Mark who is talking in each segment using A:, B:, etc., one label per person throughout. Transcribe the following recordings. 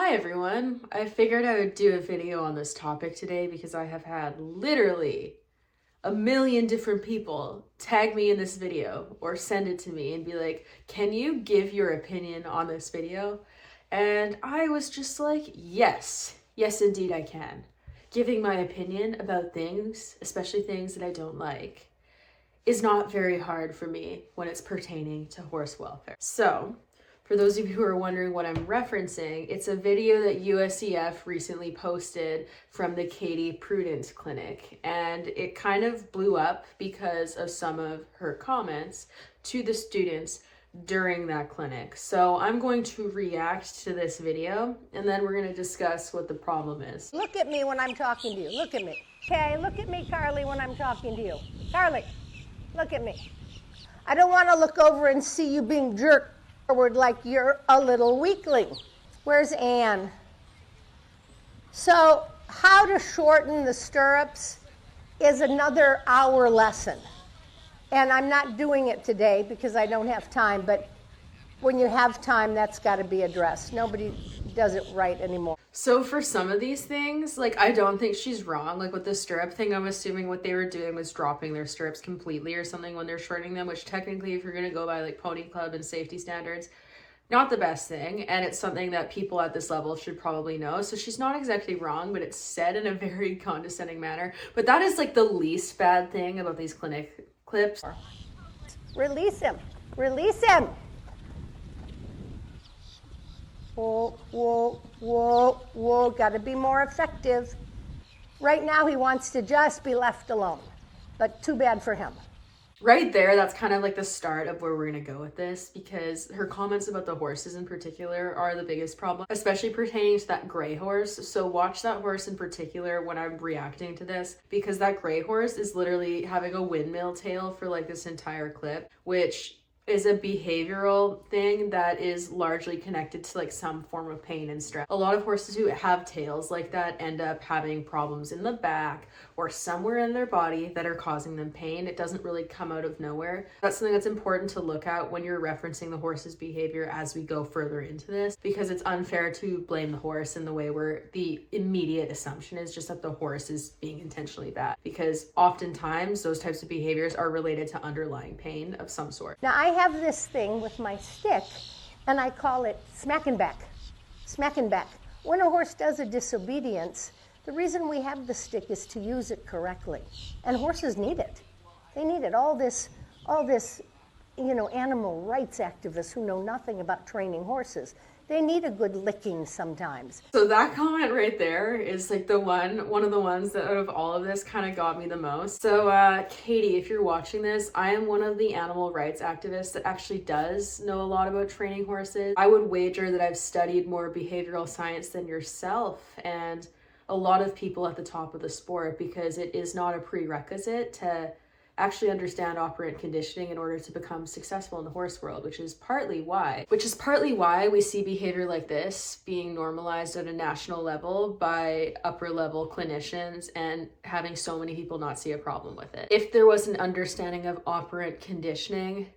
A: Hi everyone! I figured I would do a video on this topic today because I have had literally a million different people tag me in this video or send it to me and be like, can you give your opinion on this video? And I was just like, yes indeed I can. Giving my opinion about things, especially things that I don't like, is not very hard for me when it's pertaining to horse welfare. So, for those of you who are wondering what I'm referencing, it's a video that USEF recently posted from the Prudent clinic, and it kind of blew up because of some of her comments to the students during that clinic. So I'm going to react to this video, and then we're going to discuss what the problem is.
B: Look at me when I'm talking to you. Look at me. Okay, look at me, Carly, when I'm talking to you. Carly, look at me. I don't want to look over and see you being jerked forward like you're a little weakling. Where's Anne? So how to shorten the stirrups is another hour lesson. And I'm not doing it today because I don't have time, but when you have time, that's got to be addressed. Nobody does it right anymore.
A: So for some of these things, like, I don't think she's wrong. Like with the stirrup thing, I'm assuming what they were doing was dropping their stirrups completely or something when they're shortening them, which technically, if you're going to go by like Pony Club and safety standards, not the best thing. And it's something that people at this level should probably know. So she's not exactly wrong, but it's said in a very condescending manner. But that is like the least bad thing about these clinic clips.
B: Release him. Release him. Whoa, whoa, whoa, whoa. Got to be more effective. Right now he wants to just be left alone, but too bad for him.
A: Right there, that's kind of like the start of where we're going to go with this, because her comments about the horses in particular are the biggest problem, especially pertaining to that gray horse. So watch that horse in particular when I'm reacting to this, because that gray horse is literally having a windmill tail for like this entire clip, which is a behavioral thing that is largely connected to like some form of pain and stress. A lot of horses who have tails like that end up having problems in the back or somewhere in their body that are causing them pain. It doesn't really come out of nowhere. That's something that's important to look at when you're referencing the horse's behavior as we go further into this, because it's unfair to blame the horse in the way where the immediate assumption is just that the horse is being intentionally bad, because oftentimes those types of behaviors are related to underlying pain of some sort.
B: Now I have this thing with my stick, and I call it smacking back. Smacking back. When a horse does a disobedience, the reason we have the stick is to use it correctly. And horses need it. They need it. All this, animal rights activists who know nothing about training horses, they need a good licking sometimes.
A: So that comment right there is like one of the ones that out of all of this kind of got me the most. So Katie, if you're watching this, I am one of the animal rights activists that actually does know a lot about training horses. I would wager that I've studied more behavioral science than yourself and a lot of people at the top of the sport, because it is not a prerequisite to actually understand operant conditioning in order to become successful in the horse world, which is partly why we see behavior like this being normalized at a national level by upper level clinicians and having so many people not see a problem with it. If there was an understanding of operant conditioning,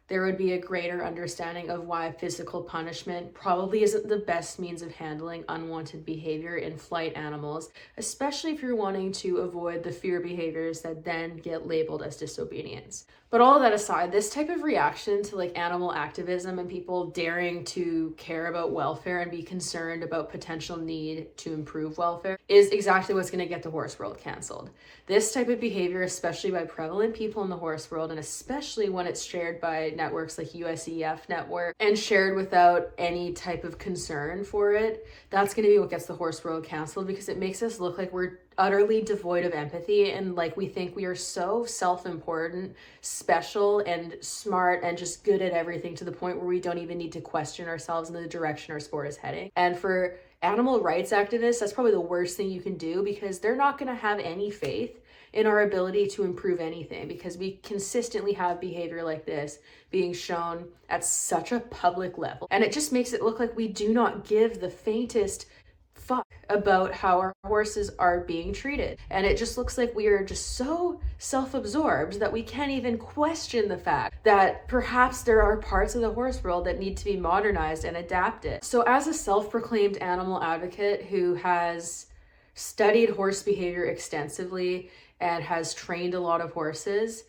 A: there would be a greater understanding of why physical punishment probably isn't the best means of handling unwanted behavior in flight animals, especially if you're wanting to avoid the fear behaviors that then get labeled as disobedience. But all of that aside, this type of reaction to like animal activism and people daring to care about welfare and be concerned about potential need to improve welfare is exactly what's going to get the horse world canceled. This type of behavior, especially by prevalent people in the horse world, and especially when it's shared by networks like USEF Network and shared without any type of concern for it, that's going to be what gets the horse world canceled, because it makes us look like we're utterly devoid of empathy and like we think we are so self-important, special and smart and just good at everything to the point where we don't even need to question ourselves in the direction our sport is heading. And for animal rights activists, that's probably the worst thing you can do, because they're not going to have any faith in our ability to improve anything, because we consistently have behavior like this being shown at such a public level. And it just makes it look like we do not give the faintest fuck about how our horses are being treated. And it just looks like we are just so self-absorbed that we can't even question the fact that perhaps there are parts of the horse world that need to be modernized and adapted. So as a self-proclaimed animal advocate who has studied horse behavior extensively and has trained a lot of horses,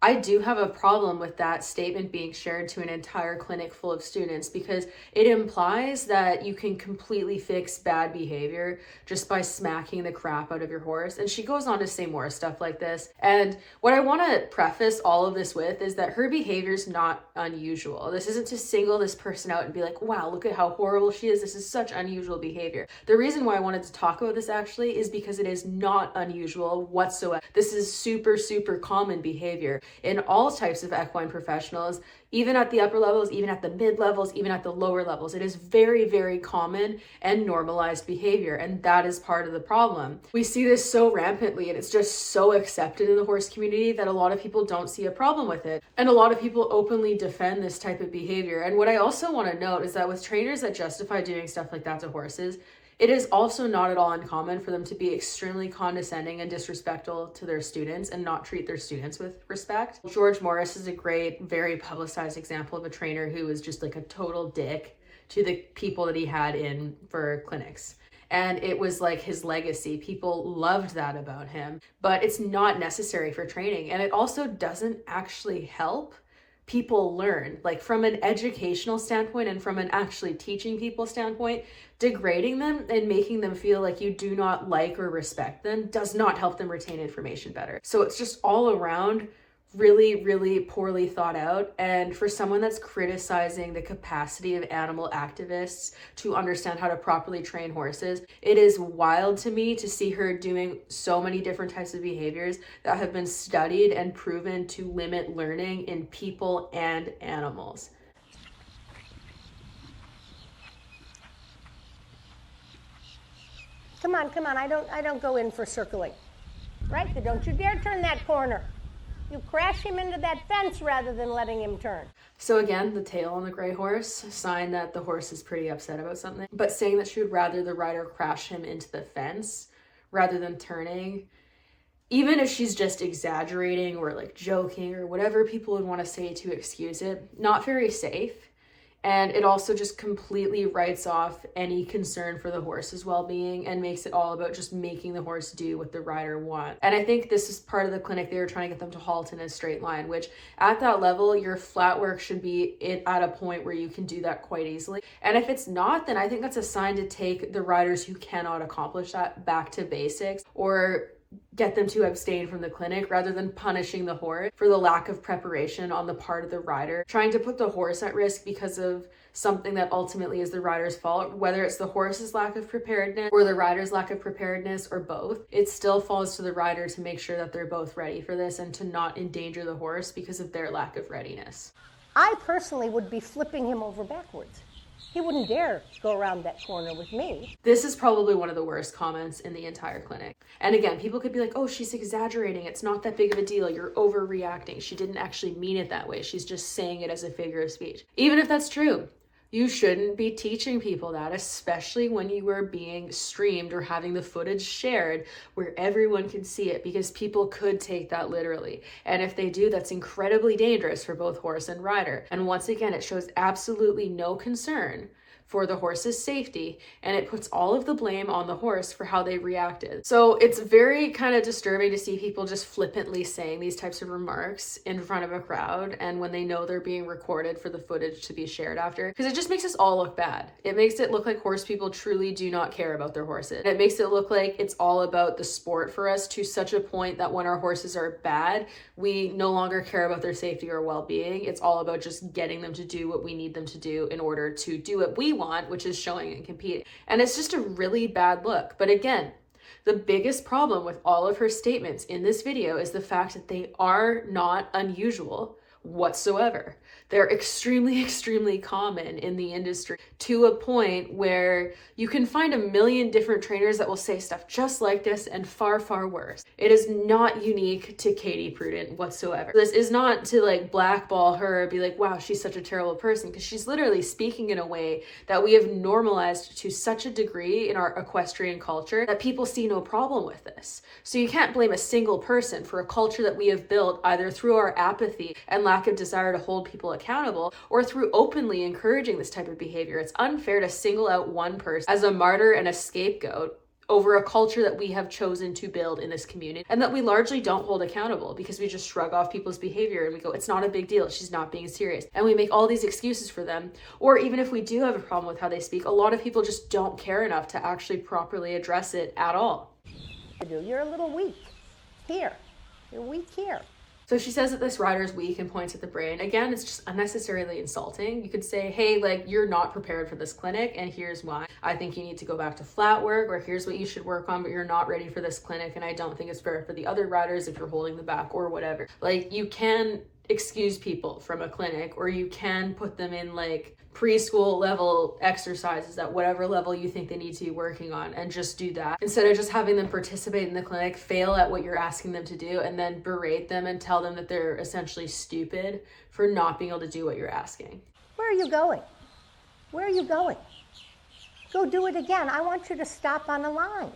A: I do have a problem with that statement being shared to an entire clinic full of students, because it implies that you can completely fix bad behavior just by smacking the crap out of your horse. And she goes on to say more stuff like this. And what I want to preface all of this with is that her behavior is not unusual. This isn't to single this person out and be like, wow, look at how horrible she is. This is such unusual behavior. The reason why I wanted to talk about this actually is because it is not unusual whatsoever. This is super, super common behavior in all types of equine professionals, even at the upper levels, even at the mid levels, even at the lower levels. It is very, very common and normalized behavior, and that is part of the problem. We see this so rampantly, and it's just so accepted in the horse community that a lot of people don't see a problem with it. And a lot of people openly defend this type of behavior. And what I also want to note is that with trainers that justify doing stuff like that to horses, it is also not at all uncommon for them to be extremely condescending and disrespectful to their students and not treat their students with respect. George Morris is a great, very publicized example of a trainer who was just like a total dick to the people that he had in for clinics. And it was like his legacy. People loved that about him, but it's not necessary for training. And it also doesn't actually help people learn. Like from an educational standpoint and from an actually teaching people standpoint, degrading them and making them feel like you do not like or respect them does not help them retain information better. So it's just all around really, really poorly thought out. And for someone that's criticizing the capacity of animal activists to understand how to properly train horses, it is wild to me to see her doing so many different types of behaviors that have been studied and proven to limit learning in people and animals.
B: Come on, I don't go in for circling. Right? Don't you dare turn that corner. You crash him into that fence rather than letting him turn.
A: So again, the tail on the gray horse, a sign that the horse is pretty upset about something. But saying that she would rather the rider crash him into the fence rather than turning, even if she's just exaggerating or like joking or whatever people would want to say to excuse it, not very safe. And it also just completely writes off any concern for the horse's well-being and makes it all about just making the horse do what the rider wants. And I think this is part of the clinic. They were trying to get them to halt in a straight line, which at that level, your flat work should be at a point where you can do that quite easily. And if it's not, then I think that's a sign to take the riders who cannot accomplish that back to basics, or get them to abstain from the clinic rather than punishing the horse for the lack of preparation on the part of the rider, trying to put the horse at risk because of something that ultimately is the rider's fault, whether it's the horse's lack of preparedness or the rider's lack of preparedness or both. It still falls to the rider to make sure that they're both ready for this and to not endanger the horse because of their lack of readiness.
B: I personally would be flipping him over backwards. He wouldn't dare go around that corner with me.
A: This is probably one of the worst comments in the entire clinic. And again, people could be like, oh, she's exaggerating. It's not that big of a deal. You're overreacting. She didn't actually mean it that way. She's just saying it as a figure of speech. Even if that's true, you shouldn't be teaching people that, especially when you are being streamed or having the footage shared where everyone can see it, because people could take that literally. And if they do, that's incredibly dangerous for both horse and rider. And once again, it shows absolutely no concern for the horse's safety, and it puts all of the blame on the horse for how they reacted. So it's very kind of disturbing to see people just flippantly saying these types of remarks in front of a crowd, and when they know they're being recorded for the footage to be shared after, because it just makes us all look bad. It makes it look like horse people truly do not care about their horses. It makes it look like it's all about the sport for us, to such a point that when our horses are bad, we no longer care about their safety or well-being. It's all about just getting them to do what we need them to do in order to do what we want, which is showing and competing. And it's just a really bad look. But again, the biggest problem with all of her statements in this video is the fact that they are not unusual whatsoever. They're extremely, extremely common in the industry, to a point where you can find a million different trainers that will say stuff just like this and far, far worse. It is not unique to Katie Prudent whatsoever. This is not to like blackball her or be like, wow, she's such a terrible person, because she's literally speaking in a way that we have normalized to such a degree in our equestrian culture that people see no problem with this. So you can't blame a single person for a culture that we have built either through our apathy and lack of desire to hold people accountable, or through openly encouraging this type of behavior. It's unfair to single out one person as a martyr and a scapegoat over a culture that we have chosen to build in this community and that we largely don't hold accountable, because we just shrug off people's behavior and we go, it's not a big deal, she's not being serious. And we make all these excuses for them. Or even if we do have a problem with how they speak, a lot of people just don't care enough to actually properly address it at all.
B: You're a little weak here. You're weak here.
A: So she says that this rider is weak and points at the brain. Again, it's just unnecessarily insulting. You could say, hey, like, you're not prepared for this clinic and here's why. I think you need to go back to flat work, or here's what you should work on, but you're not ready for this clinic and I don't think it's fair for the other riders if you're holding the back or whatever. Like, you can excuse people from a clinic, or you can put them in like preschool level exercises at whatever level you think they need to be working on, and just do that instead of just having them participate in the clinic, fail at what you're asking them to do, and then berate them and tell them that they're essentially stupid for not being able to do what you're asking.
B: Where are you going? Where are you going? Go do it again. I want you to stop on a line.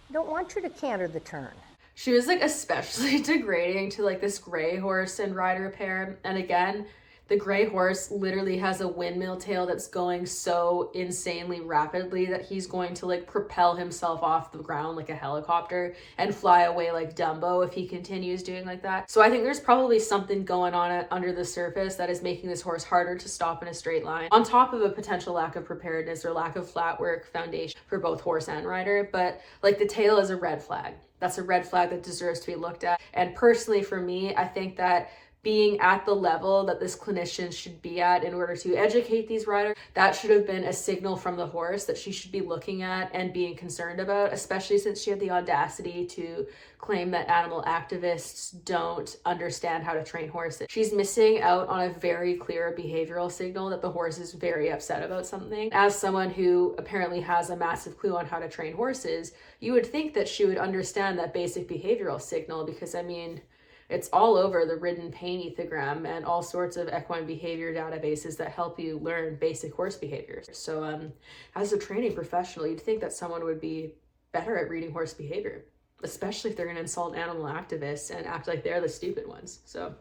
B: I don't want you to canter the turn.
A: She was like especially degrading to like this gray horse and rider pair. And again, the gray horse literally has a windmill tail that's going so insanely rapidly that he's going to like propel himself off the ground like a helicopter and fly away like Dumbo if he continues doing like that. So I think there's probably something going on under the surface that is making this horse harder to stop in a straight line, on top of a potential lack of preparedness or lack of flat work foundation for both horse and rider. But like, the tail is a red flag. That's a red flag that deserves to be looked at. And personally for me, I think that being at the level that this clinician should be at in order to educate these riders, that should have been a signal from the horse that she should be looking at and being concerned about, especially since she had the audacity to claim that animal activists don't understand how to train horses. She's missing out on a very clear behavioral signal that the horse is very upset about something. As someone who apparently has a massive clue on how to train horses, you would think that she would understand that basic behavioral signal, because I mean, it's all over the ridden pain ethogram and all sorts of equine behavior databases that help you learn basic horse behaviors. So as a training professional, you'd think that someone would be better at reading horse behavior, especially if they're going to insult animal activists and act like they're the stupid ones. So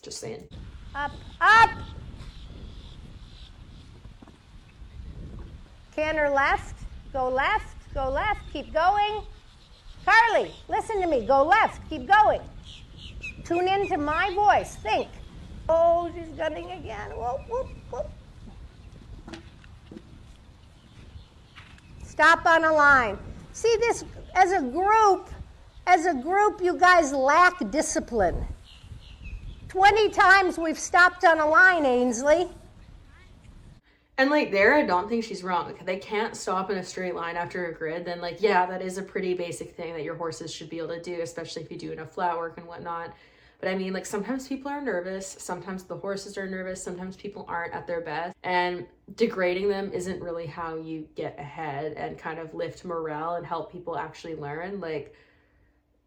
A: just saying.
B: Up, up. Canter left, go left, go left, keep going. Carly, listen to me, go left, keep going. Tune into my voice, think. Oh, she's gunning again. Whoop, whoop, whoop. Stop on a line. See this, as a group, you guys lack discipline. 20 times we've stopped on a line, Ainsley.
A: And like, there, I don't think she's wrong. Like, they can't stop in a straight line after a grid, then like, yeah, that is a pretty basic thing that your horses should be able to do, especially if you do enough flat work and whatnot. But I mean, like, sometimes people are nervous, sometimes the horses are nervous, sometimes people aren't at their best, and degrading them isn't really how you get ahead and kind of lift morale and help people actually learn. Like,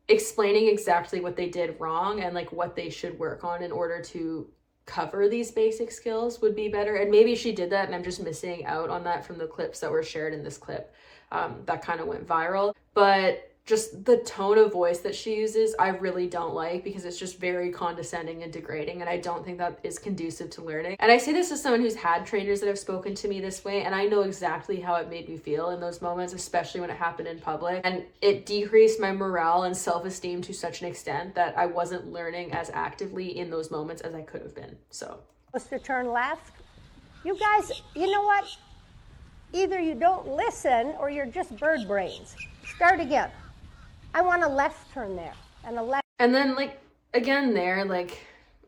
A: explaining exactly what they did wrong and like what they should work on in order to cover these basic skills would be better. And maybe she did that and I'm just missing out on that from the clips that were shared in this clip that kind of went viral. But just the tone of voice that she uses, I really don't like, because it's just very condescending and degrading, and I don't think that is conducive to learning. And I say this as someone who's had trainers that have spoken to me this way, and I know exactly how it made me feel in those moments, especially when it happened in public. And it decreased my morale and self-esteem to such an extent that I wasn't learning as actively in those moments as I could have been. So
B: Supposed to turn left. You guys, you know what? Either you don't listen or you're just bird brains. Start again. I want a left turn there and a left.
A: And then like, again there, like,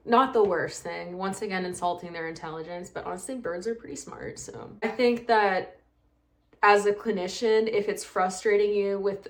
A: not the worst thing. Once again, insulting their intelligence, but honestly, birds are pretty smart. So I think that as a clinician, if it's frustrating you with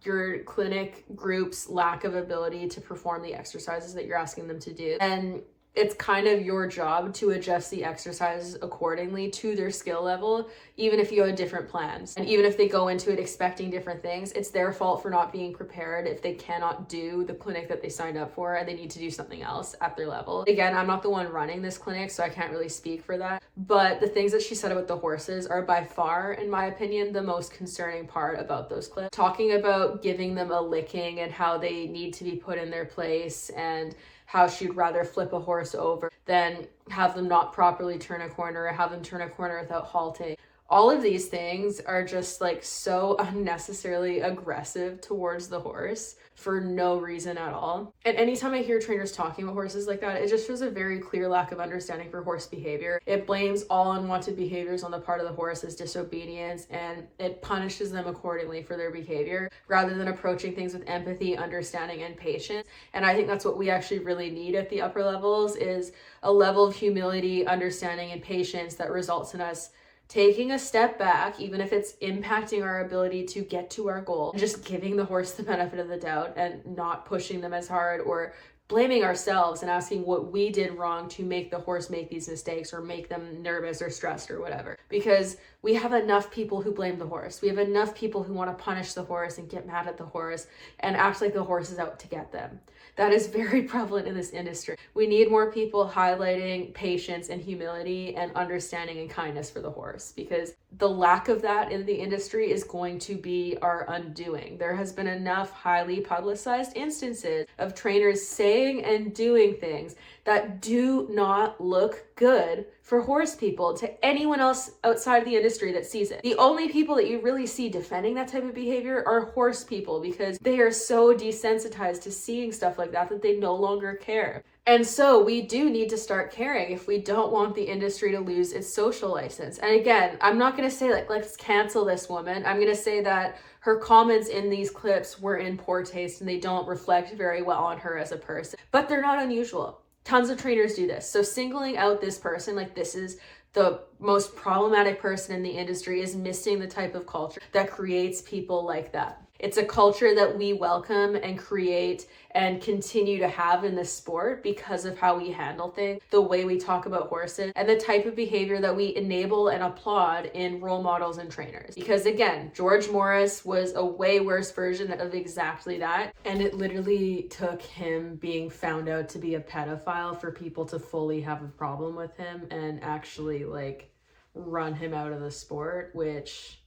A: your clinic group's lack of ability to perform the exercises that you're asking them to do. And it's kind of your job to adjust the exercises accordingly to their skill level, even if you have different plans. And even if they go into it expecting different things, it's their fault for not being prepared if they cannot do the clinic that they signed up for and they need to do something else at their level. Again, I'm not the one running this clinic, so I can't really speak for that. But the things that she said about the horses are by far, in my opinion, the most concerning part about those clips. Talking about giving them a licking and how they need to be put in their place, and how she'd rather flip a horse over than have them not properly turn a corner or have them turn a corner without halting. All of these things are just like so unnecessarily aggressive towards the horse for no reason at all. And anytime I hear trainers talking about horses like that, it just shows a very clear lack of understanding for horse behavior. It blames all unwanted behaviors on the part of the horse as disobedience, and it punishes them accordingly for their behavior rather than approaching things with empathy, understanding, and patience. And I think that's what we actually really need at the upper levels, is a level of humility, understanding, and patience that results in us taking a step back, even if it's impacting our ability to get to our goal, and just giving the horse the benefit of the doubt and not pushing them as hard or blaming ourselves and asking what we did wrong to make the horse make these mistakes or make them nervous or stressed or whatever. Because we have enough people who blame the horse. We have enough people who want to punish the horse and get mad at the horse and act like the horse is out to get them. That is very prevalent in this industry. We need more people highlighting patience and humility and understanding and kindness for the horse, because the lack of that in the industry is going to be our undoing. There has been enough highly publicized instances of trainers saying and doing things that do not look good for horse people to anyone else outside the industry that sees it. The only people that you really see defending that type of behavior are horse people, because they are so desensitized to seeing stuff like that they no longer care. And so we do need to start caring if we don't want the industry to lose its social license. And again, I'm not going to say like, let's cancel this woman. I'm going to say that her comments in these clips were in poor taste and they don't reflect very well on her as a person, but they're not unusual. Tons of trainers do this. So singling out this person, like this is the most problematic person in the industry, is missing the type of culture that creates people like that. It's a culture that we welcome and create and continue to have in this sport because of how we handle things, the way we talk about horses, and the type of behavior that we enable and applaud in role models and trainers. Because again, George Morris was a way worse version of exactly that. And it literally took him being found out to be a pedophile for people to fully have a problem with him and actually like run him out of the sport, which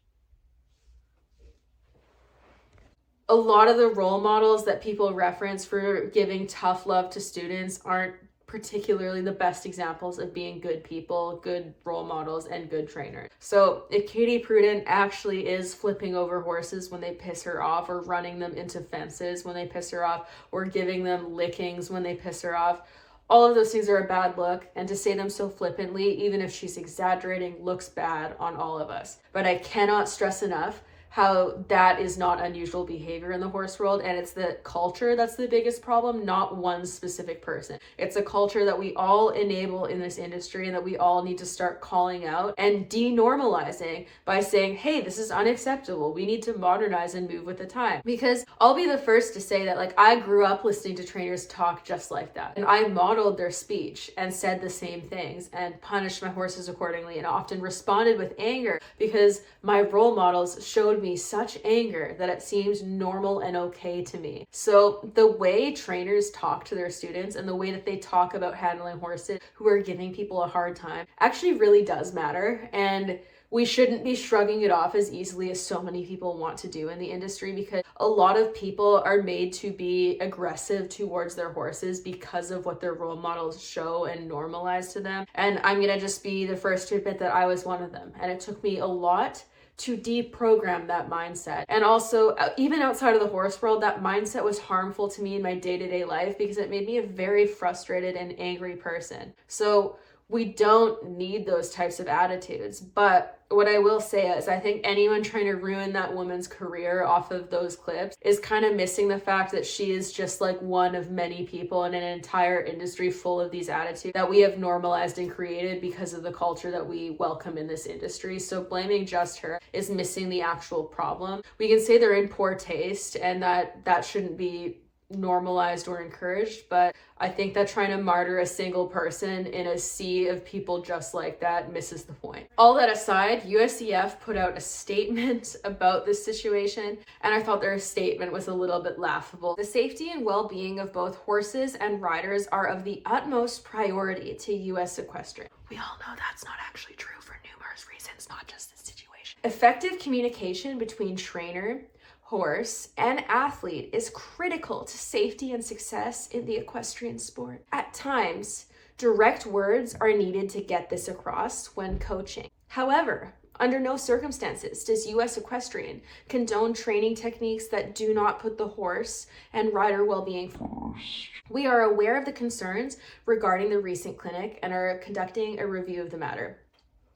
A: a lot of the role models that people reference for giving tough love to students aren't particularly the best examples of being good people, good role models, and good trainers. So if Katie Prudent actually is flipping over horses when they piss her off, or running them into fences when they piss her off, or giving them lickings when they piss her off, all of those things are a bad look, and to say them so flippantly, even if she's exaggerating, looks bad on all of us. But I cannot stress enough how that is not unusual behavior in the horse world, and it's the culture that's the biggest problem, not one specific person. It's a culture that we all enable in this industry and that we all need to start calling out and denormalizing by saying, hey, this is unacceptable. We need to modernize and move with the time. Because I'll be the first to say that, like, I grew up listening to trainers talk just like that, and I modeled their speech and said the same things and punished my horses accordingly, and often responded with anger because my role models showed me such anger that it seems normal and okay to me. So the way trainers talk to their students and the way that they talk about handling horses who are giving people a hard time actually really does matter. And we shouldn't be shrugging it off as easily as so many people want to do in the industry, because a lot of people are made to be aggressive towards their horses because of what their role models show and normalize to them. And I'm gonna just be the first to admit that I was one of them. And it took me a lot to deprogram that mindset. And also, even outside of the horse world, that mindset was harmful to me in my day-to-day life because it made me a very frustrated and angry person. So We don't need those types of attitudes. But what I will say is I think anyone trying to ruin that woman's career off of those clips is kind of missing the fact that she is just like one of many people in an entire industry full of these attitudes that we have normalized and created because of the culture that we welcome in this industry. So blaming just her is missing the actual problem. We can say they're in poor taste and that shouldn't be normalized or encouraged, but I think that trying to martyr a single person in a sea of people just like that misses the point. All that aside, USEF put out a statement about this situation, and I thought their statement was a little bit laughable. The safety and well-being of both horses and riders are of the utmost priority to US equestrian. We all know that's not actually true for numerous reasons, not just this situation. Effective communication between trainer, horse, and athlete is critical to safety and success in the equestrian sport. At times, direct words are needed to get this across when coaching. However, under no circumstances does US Equestrian condone training techniques that do not put the horse and rider well-being first. We are aware of the concerns regarding the recent clinic and are conducting a review of the matter.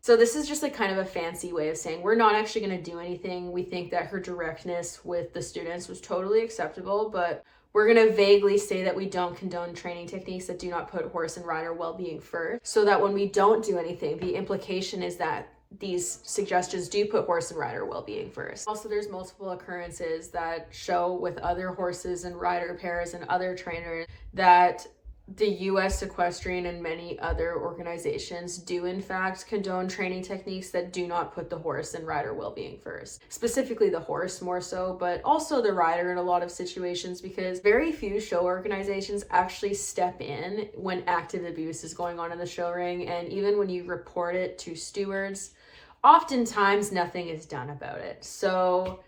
A: So this is just like kind of a fancy way of saying we're not actually going to do anything. We think that her directness with the students was totally acceptable, but we're going to vaguely say that we don't condone training techniques that do not put horse and rider well-being first, so that when we don't do anything, the implication is that these suggestions do put horse and rider well-being first. Also, there's multiple occurrences that show with other horses and rider pairs and other trainers that the US Equestrian and many other organizations do in fact condone training techniques that do not put the horse and rider well-being first. Specifically the horse more so, but also the rider in a lot of situations, because very few show organizations actually step in when active abuse is going on in the show ring. And even when you report it to stewards, oftentimes nothing is done about it. So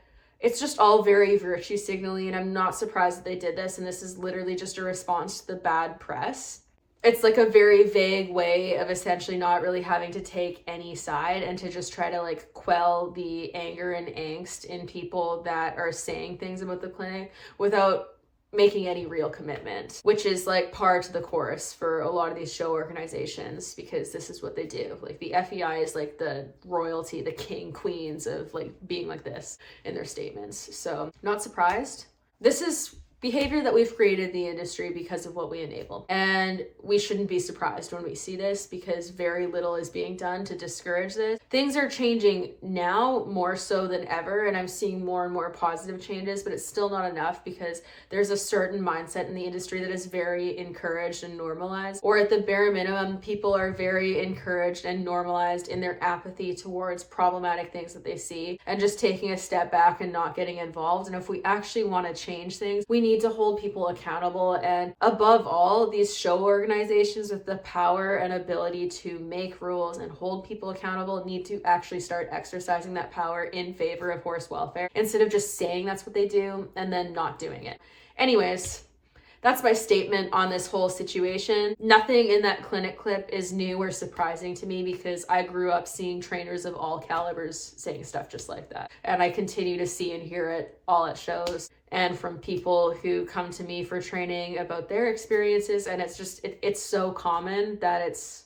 A: it's just all very virtue signaling, and I'm not surprised that they did this, and this is literally just a response to the bad press. It's like a very vague way of essentially not really having to take any side and to just try to like quell the anger and angst in people that are saying things about the clinic without making any real commitment, which is like par to the course for a lot of these show organizations, because this is what they do. Like the FEI is like the royalty, the king, queens of like being like this in their statements. So not surprised. This is behavior that we've created in the industry because of what we enable. And we shouldn't be surprised when we see this, because very little is being done to discourage this. Things are changing now more so than ever, and I'm seeing more and more positive changes, but it's still not enough, because there's a certain mindset in the industry that is very encouraged and normalized, or at the bare minimum, people are very encouraged and normalized in their apathy towards problematic things that they see and just taking a step back and not getting involved. And if we actually want to change things, we need to hold people accountable. And above all, these show organizations with the power and ability to make rules and hold people accountable need to actually start exercising that power in favor of horse welfare, instead of just saying that's what they do and then not doing it. Anyways, that's my statement on this whole situation. Nothing in that clinic clip is new or surprising to me, because I grew up seeing trainers of all calibers saying stuff just like that. And I continue to see and hear it all at shows and from people who come to me for training about their experiences. And it's just, it's so common that it's,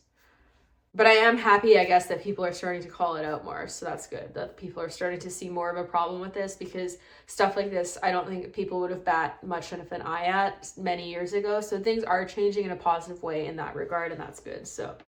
A: but I am happy, I guess, that people are starting to call it out more. So that's good that people are starting to see more of a problem with this, because stuff like this, I don't think people would have bat much of an eye at many years ago. So things are changing in a positive way in that regard, and that's good. So